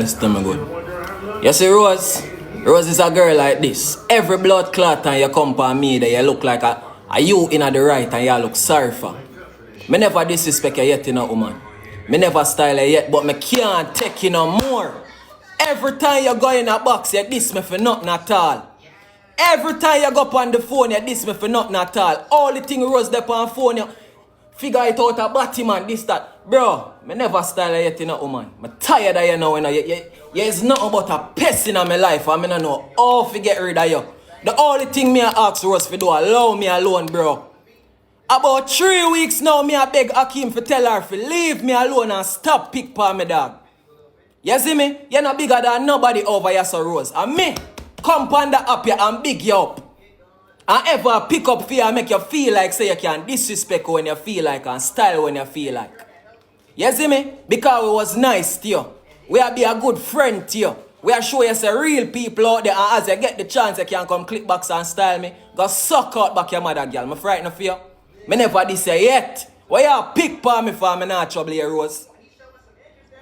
Listen to me good. You see Rose? Rose is a girl like this. Every blood clot and you come for me that you look like a you in the right and you look sorry for. Me never disrespect you yet, you know, woman. Me never style you yet, but me can't take you no more. Every time you go in a box, you diss me for nothing at all. Every time you go up on the phone, you diss me for nothing at all. All the thing Rose there on the phone, you figure it out a body man, this, that. Bro, me never style you yet, you know, woman. Me tired of you now, you know. There's nothing but a pest in my life, and I don't know how to get rid of you. The only thing me I ask Rose for do, allow me alone, bro. About 3 weeks now, me I beg Akeem for tell her to leave me alone and stop pick for me, dog. You see me? You're not bigger than nobody over here, so Rose. And me, come on the up here and big you up. And ever pick up for you and make you feel like say you can disrespect when you feel like and style when you feel like. You see me? Because we was nice to you. We are be a good friend to you. We are show you some real people out there, and as you get the chance you can come click box and style me. Go suck out back your mother girl. Me frightened of you. Me never this yet. Why you pick for me for me not trouble here, Rose?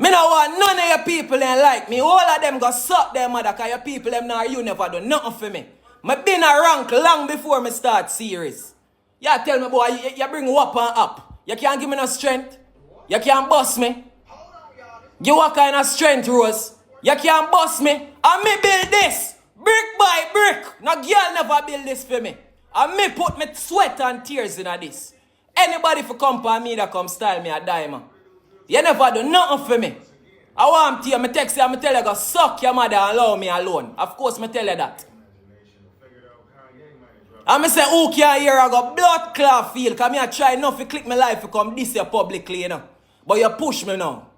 Me no want none of your people ain't like me. All of them go suck their mother, cause your people them now you never do nothing for me. Me been a rank long before me start series. You tell me boy, you bring whoop and up. You can't give me no strength. You can't bust me. Give what kind of strength, Rose? You can't bust me. And me build this. Brick by brick. No girl never build this for me. And me put me sweat and tears in this. Anybody for come for me that come style me a diamond. You never do nothing for me. I want to you, me text you, I tell you go suck your mother and allow me alone. Of course, me tell you that. And me say, who can hear I go blood clot feel, because me I try not to click my life to come this year publicly, you know. But you push me now.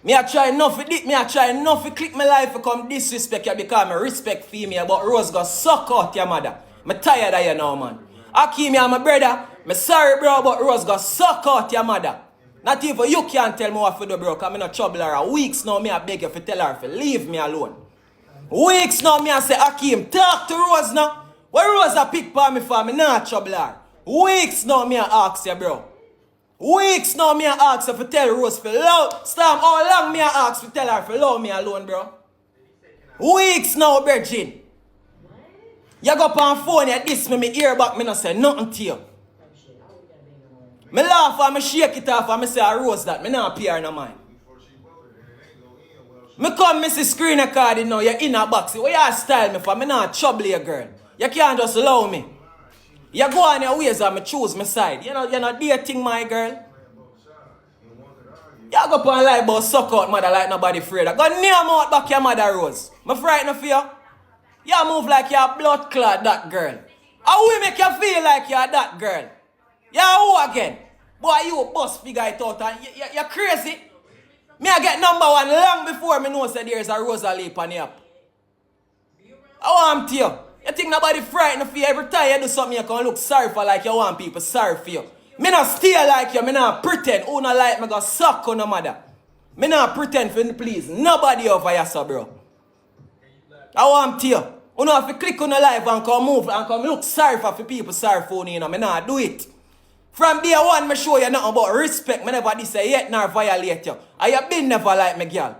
Me I try not to click my life to come disrespect you because I respect female, but Rose go suck out your mother. Me tired of you now, man. Akeem, you my brother. Me sorry, bro, but Rose go suck out your mother. Not even you can't tell me what to do, bro, because I'm not trouble her. Weeks now, me I beg you to tell her to leave me alone. Weeks now, me I say, Akeem, talk to Rose now. What Rose a pick for me for me not trouble her. Weeks now, me I ask you, bro. Weeks now, me I ask you to tell Rose for love. Storm, how long me I ask to tell her to love me alone, bro? Weeks now, virgin. You go up on phone, you diss me ear back, me not say nothing to you. Me laugh and me shake it off and me say, Rose that, me not appear no mind. Me come, me see screen record now, you're in a box. What you style me for? Me not trouble you, girl. You can't just allow me. You go on your ways and me choose my side. You're not dating my girl. You go up and lie about suck out mother like nobody afraid of. Go near mouth back your mother, Rose. Me frightened of you. You move like you're blood clot, that girl. How we make you feel like you're that girl? You who again? Boy, you a bus figure it out and you're crazy. Me I get number one long before me know say there's a Rosealee on the app. I want you. You think nobody frightened of you every time you do something you can look sorry for like you want people sorry for you. Me not steal like you, me not pretend. Who not like me go suck on no mother. Me not pretend for please nobody over here, so bro. I want you. You know if you click on the live and come move and come look sorry for people sorry for you, know, me not do it. From day one, me show you nothing about respect. Me never this say yet nor violate you. And you been never like me, girl.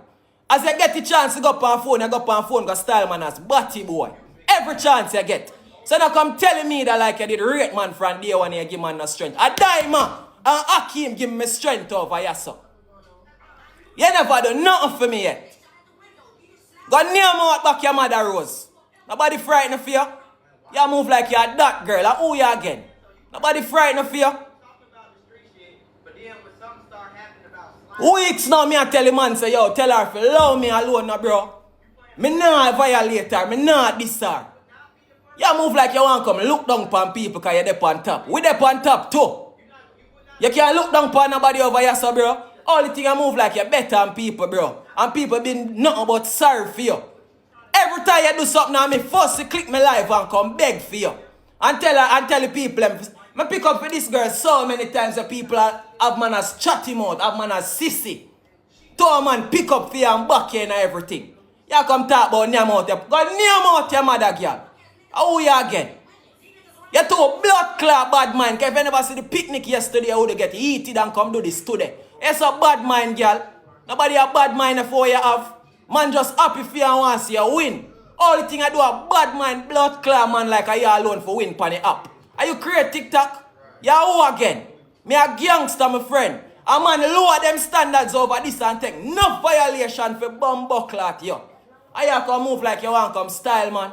As you get the chance to go up on phone, you go up on phone, go style man as batty boy. Every chance you get. So now come telling me that like you did rate man from day one you give man no strength. I die man. And Akeem give me strength over you, so. You never do nothing for me yet. Go near mouth back your mother, Rose. Nobody frightened of you. You move like you're that girl. And who you again? Nobody frightened of you. Weeks now, me I tell the man, say, yo, tell her to love me alone now, bro. Me not violate her, me not diss her. You move like you want to come look down upon people because you're there on top. We there on top too. You can't look down upon nobody over here, so, bro. All the thing you move like you're better than people, bro. And people been nothing but sorry for you. Every time you do something, I me first to click my life and come beg for you. And tell her, and tell the people, I pick up for this girl so many times that people have man as chatty mouth, have man as sissy. Two man pick up for you and back you and everything. You come talk about near mouth. Go near mouth your mother girl. How you again? You too blood clot bad mind. If you never see the picnic yesterday, you would get heated and come do this today. It's a bad mind, girl. Nobody have bad mind before you have. Man just happy for you and want to see you win. Only thing I do a bad mind, blood clot man like I alone for win pan the app. Are you create TikTok? You who again? Me a gangster, my friend. A man lower them standards over this and take no violation for bumbo clot, yo. I you come move like you want come style, man.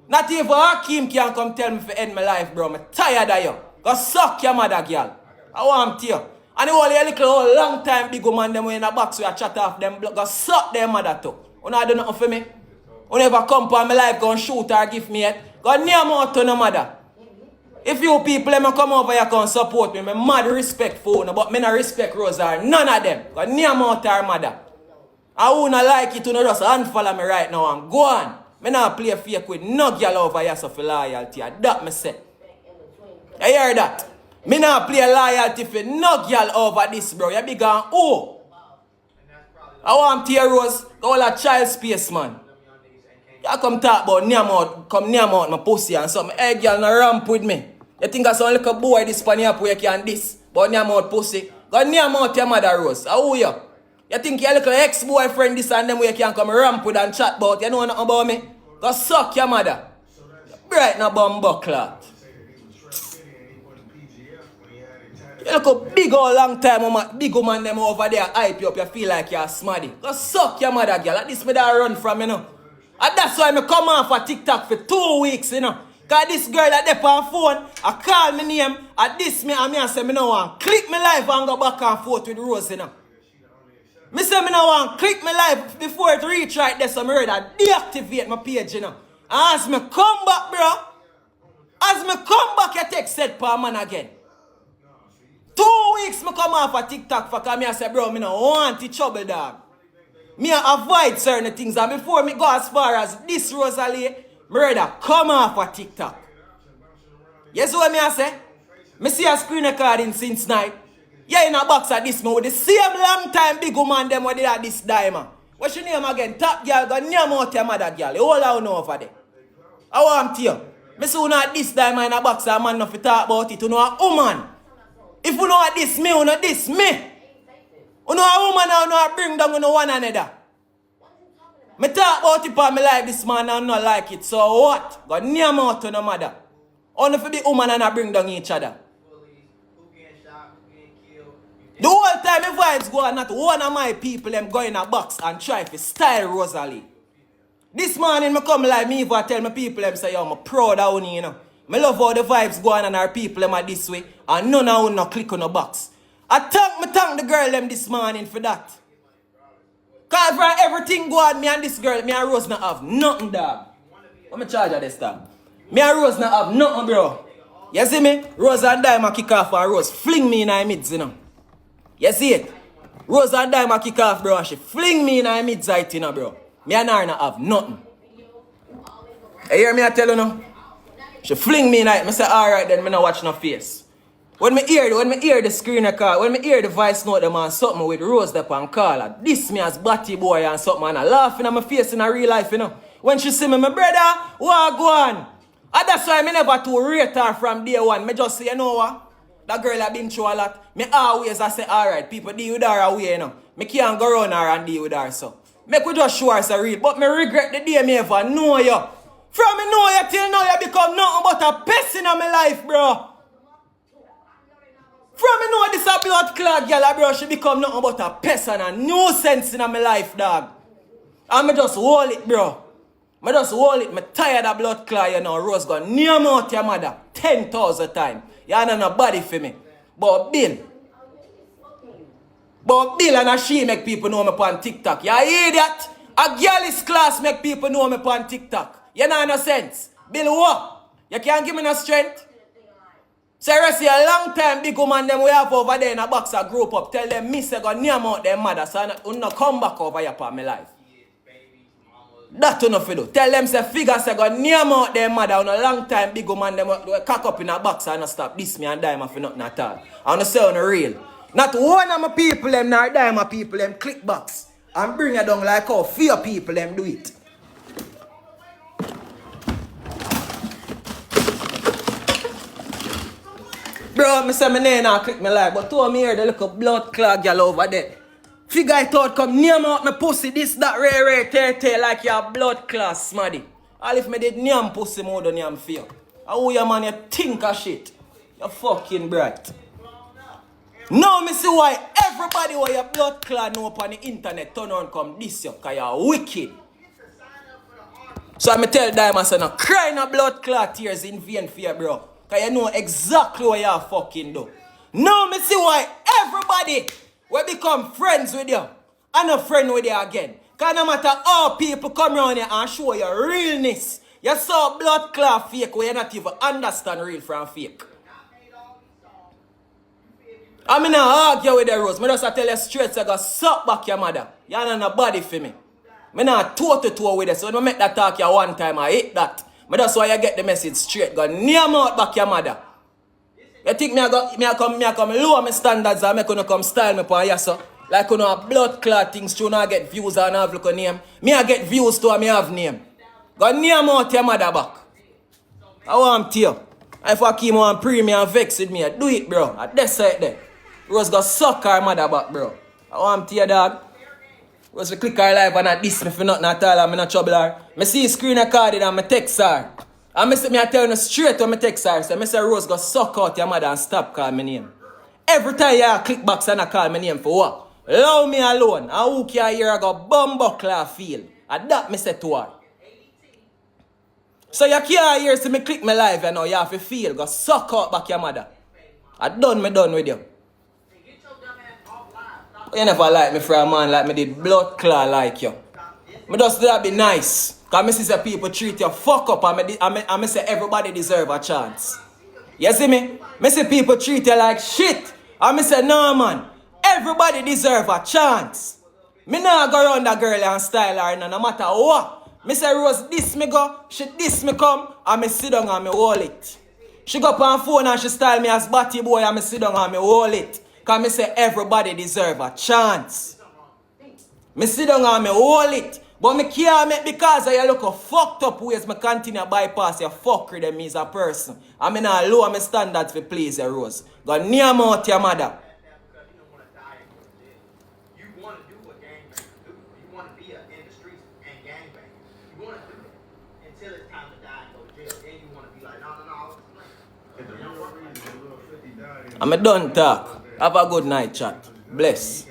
Not even Akeem can come tell me to end my life, bro. I'm tired of you. Go suck your mother, girl. I want you. And the whole little long time big man them in the box where I chat off them blood. Go suck their mother too. You know I do nothing for me. You never come for my life, go and shoot or give me it. Go near more to no mother. If you people let me come over here and support me, I'm mad respect for you, but me not respect Rosealee. None of them. Go near more to her mother. I wouldn't like it, you know, just unfollow me right now and go on. Me not play fake with no girl over here so for loyalty. That me say. You hear that? Me not play loyalty for no girl over this, bro. You big and oh. I want tear Rose. Go all a child space, man. You come talk about near mouth, come near mouth my pussy and something. Hey girl, no ramp with me. You think I sound like a boy this pan here where you can this, but near mouth pussy. Go near mouth your mother Rose. How are you? You think you're like an ex-boyfriend this and them where you can come ramp with and chat about. You know nothing about me? Go suck your mother. Bright no bumbo clot. You look a big old long time, big man them over there hype you up, you feel like you're smarty. Go suck your mother, girl. Like this me that run from, you know. And that's why I come on for TikTok for 2 weeks, you know. Cause this girl that dey on phone, I call me name, I diss me and me and say me no want click me live and go back and forth with Rose, you know. Me say me no want click me live before it reach right there, so me ready to deactivate my page, you know. And as me come back, bro, as me come back, you take set per man again. 2 weeks me come off for TikTok for cause me I say, bro, me no want the trouble, dog. Me avoid certain things, and before me go as far as this Rosealee, me ready come off for TikTok. Yes, what me I say? Me see a screen recording since night. Yeah, in a box at this man with the same long time big woman them when they had this diamond. What's your name again? Top girl, go near out your mother girl. You all out know over there. I want you. Me see you know this diamond in a box and man nothing talk about it. You know a woman. If you know this me, you know this me. You know a woman and you know bring down you know one another. Me talk about it for me like this man and not like it. So what? Go near out to no mother. Only for the woman and I bring down each other. The whole time my vibes go on, not one of my people them go in a box and try to style Rosealee. This morning I come like me if I tell my people them say, yo, I'm proud of you, you know. I love how the vibes go on and our people them are this way and none of them no click on the box. I thank the girl them this morning for that. Cause for everything go on, me and this girl, me and Rose not have nothing, dog. Let me charge her this time. Me and Rose not have nothing, bro. You see me? Rose and Diamond kick off and Rose fling me in her mids, you know. You see it? Rose and Diamond kick off, bro, and she fling me in her mid-side, you know, bro. Me and her not have nothing. You hear me I tell you now? She fling me in her, I say, alright then, me not watch no face. When me hear the screen record, when me hear the voice note them and something with Rose up and call her, this me as batty boy and something and I laughing at my face in a real life, you know. When she see me, my brother, what go on? And that's why me never to rate her from day one. Me just say, you know what? That girl have been through a lot. Me always I say, alright, people deal with her away, you know. Me can't go around her and deal with her, so. Make we just show her so real. But me regret the day me ever know you. From me know you till now, you become nothing but a pest in my life, bro. From me know this a blood clot girl, bro, she become nothing but a pest and a nuisance in my life, dog. And me just hold it, bro. Me just hold it. Me tired of blood clot, you know. Rose gone near me out your mother 10,000 times. You ain't no body for me. But Bill and a she make people know me on TikTok. You idiot. A girl's class make people know me on TikTok. You know no sense. Bill what? You can't give me no strength? Seriously, a long time big woman them we have over there in a box a group up. Tell them me say go near out them mother so I not come back over here for my life. That you know for do. Tell them say figure say go near out them mother on a long time big woman them cock up in a box and not stop this me and Diamond for nothing at all. I wanna say on the real. Not one of my people them nor Diamond people them click box and bring it down like how few people them do it. Bro, me say me name and click me like, but told me here the little blood clot girl over there. figure it out, come name out my pussy, this, that, rare, tear, like your blood class, smaddy. All if me did name pussy more than name fear. How you man, you think of shit? You fucking bright. Now me see why everybody where your blood clot know up on the internet turn on come this year, cause you're wicked. So I tell Diamond, say no cry no blood clot tears in vain for you, bro. Cause you know exactly what you fucking do. Now me see why everybody will become friends with you and a friend with you again. Cause no matter how people come around here and show your realness, you saw blood clot fake where you not even understand real from fake. I mean, I argue with the Rose. I just tell you straight, so I got suck back your mother. You ain't no body for me. I not toe-to-toe with it. So when I make that talk you one time, I hate that. But that's why you get the message straight. Go near mouth back your mother. You think me come lower my standards and make you come style me for you, so? Like you know blood clot things, you know get views and have look a name. Me I get views too and me have name. Go near mouth your mother back. I want to you. If Akeem want premium and vex with me, I do it, bro. At that side there. Rose got suck her mother back, bro. I want to you, dog. Rose will click her live and not diss me for nothing at all. I'm in trouble her. I see screen recorded and I text her. And I tell you straight when I text her. So I say Rose got suck out your mother and stop calling my name. Every time you click box and I call my name for what? Allow me alone. And who can hear I go bumbuckler feel. And that I say to her. So you can't hear see me click my live and now you have to feel. Go suck out back your mother. I done with you. You never like me for a man like me did blood clot like you. Me just do that be nice. Cause me see people treat you fuck up and me say everybody deserve a chance. You see me? Me see people treat you like shit. And me say no man, everybody deserve a chance. Me nah go around that girl and style her no matter what. Me say Rose this me go, she this me come, and me sit down and me hold it. She go up on phone and she style me as batty boy and me sit down and me hold it. Cause me say everybody deserve a chance. Me sit down and me hold it. But me can't make because I look a fucked up ways me continue bypass your fuckery them as a person. I mean I lower my standards for please your Rose. Go near mouth your mother. You want to do what gangbangers do. You want to be in the streets and gangbang. You want to do it until it's time to die and go to jail. Then you want to be like, no. I'm done talk. Have a good night, chat. Bless.